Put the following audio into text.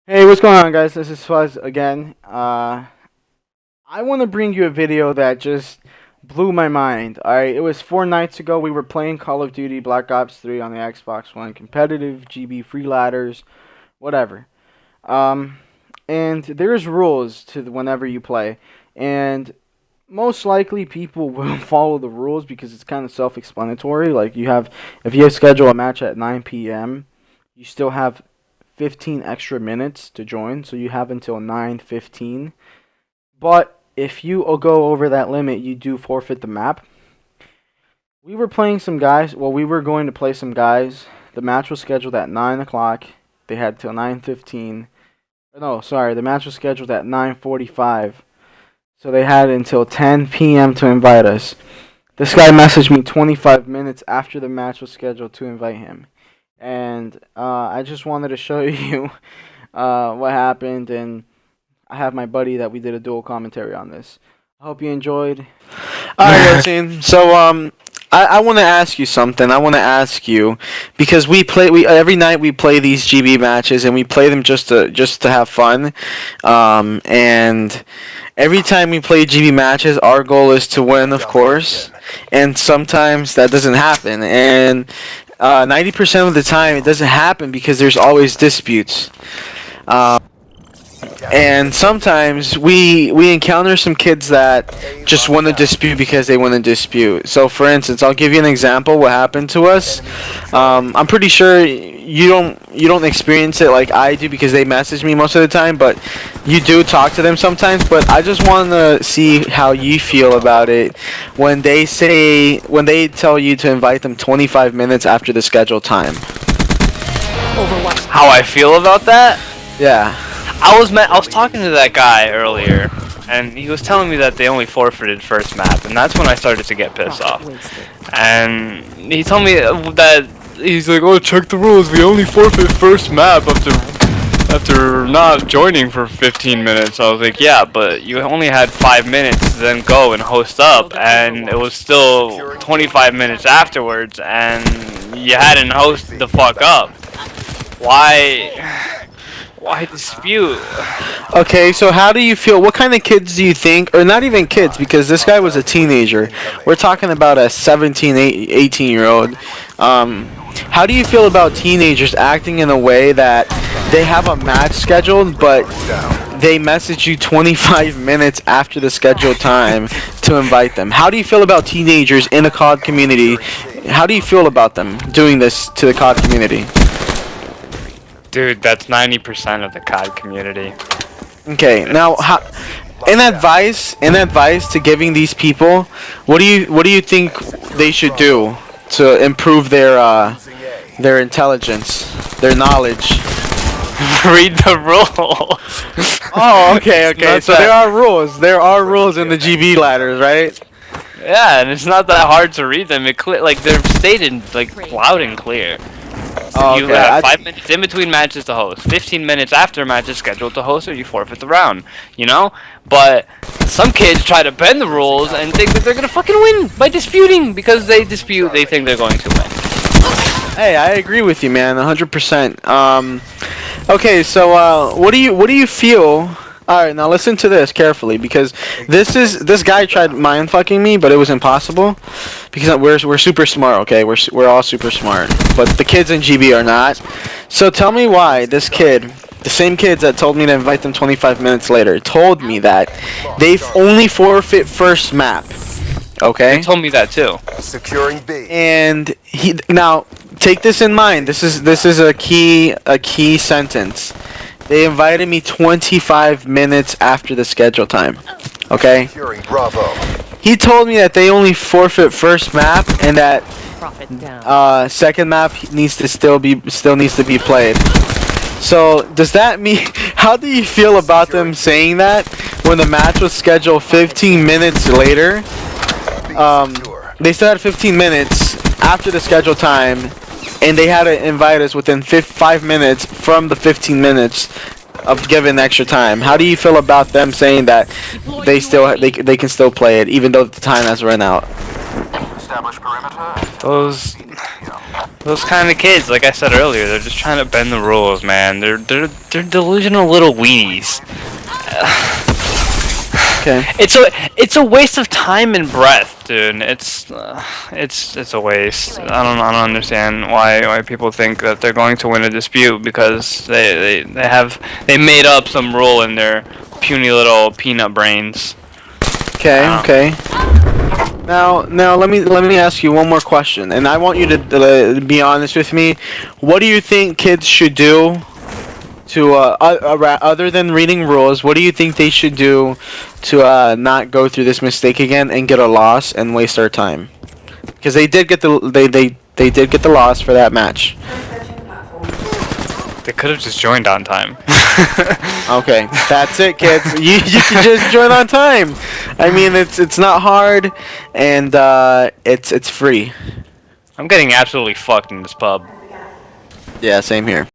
Hey, what's going on, guys? This is Fuzz again. I want to bring you a video that just blew my mind. Alright, it was 4 nights ago. We were playing Call of Duty Black Ops 3 on the Xbox One, competitive, GB, free ladders, whatever. And there's rules to whenever you play, and most likely people will follow the rules because it's kind of self-explanatory. Like if you schedule a match at 9 p.m., you still have 15 extra minutes to join, so you have until 9:15. But if you go over that limit, you do forfeit the map. We were playing some guys. Well, we were going to play some guys. The match was scheduled at 9 o'clock. They had till 9:15. No, sorry, the match was scheduled at 9:45. So they had until 10 p.m. to invite us. This guy messaged me 25 minutes after the match was scheduled to invite him. And I just wanted to show you what happened, and I have my buddy that we did a dual commentary on this. I hope you enjoyed. Alright, Yasin. So, I want to ask you something. I want to ask you because we every night we play these GB matches and we play them just to have fun. And every time we play GB matches, our goal is to win, of course. And sometimes that doesn't happen. And 90% of the time it doesn't happen because there's always disputes. And sometimes we encounter some kids that just want to dispute because they want to dispute. So for instance, I'll give you an example what happened to us. I'm pretty sure you don't experience it like I do because they message me most of the time, but you do talk to them sometimes. But I just want to see how you feel about it when they tell you to invite them 25 minutes after the scheduled time. How I feel about that? Yeah. I was talking to that guy earlier, and he was telling me that they only forfeited first map, and that's when I started to get pissed off. And he told me that he's like, "Oh, check the rules. We only forfeit first map after not joining for 15 minutes." I was like, "Yeah, but you only had 5 minutes to then go and host up, and it was still 25 minutes afterwards, and you hadn't hosted the fuck up. Why dispute?" Okay, so how do you feel? What kind of kids do you think, or not even kids, because this guy was a teenager. We're talking about a 17, 18-year-old. How do you feel about teenagers acting in a way that they have a match scheduled, but they message you 25 minutes after the scheduled time to invite them? How do you feel about teenagers in the COD community? How do you feel about them doing this to the COD community? Dude, that's 90% of the COD community. Okay, now in advice to giving these people, what do you think they should do to improve their intelligence, their knowledge? Read the rules. Oh, okay. So there are rules. There are rules in the GB ladders, right? Yeah, and it's not that hard to read them. Like they're stated like loud and clear. Oh, You okay. have 5 minutes in between matches to host. 15 minutes after a match is scheduled to host, or you forfeit the round. You know? But some kids try to bend the rules and think that they're gonna fucking win by disputing because they dispute. They think they're going to win. Hey, I agree with you, man, 100%. Okay, so what do you feel? All right, now listen to this carefully because this guy tried mind fucking me, but it was impossible because we're super smart. Okay, we're all super smart, but the kids in GB are not. So tell me why this kid, the same kids that told me to invite them 25 minutes later, told me that they've only forfeit first map. Okay. They told me that too. Securing B. And now take this in mind. This is a key sentence. They invited me 25 minutes after the schedule time. Okay? Securing Bravo. He told me that they only forfeit first map and that second map still needs to be played. So does that mean? How do you feel about them saying that when the match was scheduled 15 minutes later? They still had 15 minutes after the scheduled time, and they had to invite us within 5 minutes from the 15 minutes of given extra time. How do you feel about them saying that they can still play it even though the time has run out? Establish perimeter. Those Those kind of kids, like I said earlier, they're just trying to bend the rules, man. They're delusional little weenies. Okay. It's a waste of time and breath, dude. It's a waste. I don't understand why people think that they're going to win a dispute because they made up some rule in their puny little peanut brains. Okay. Okay. Now let me ask you one more question, and I want you to be honest with me. What do you think kids should do to other than reading rules? What do you think they should do to not go through this mistake again and get a loss and waste our time? Because they did get the they did get the loss for that match. They could have just joined on time. Okay, that's it, kids. You can just join on time. I mean, it's not hard, and it's free. I'm getting absolutely fucked in this pub. Yeah, same here.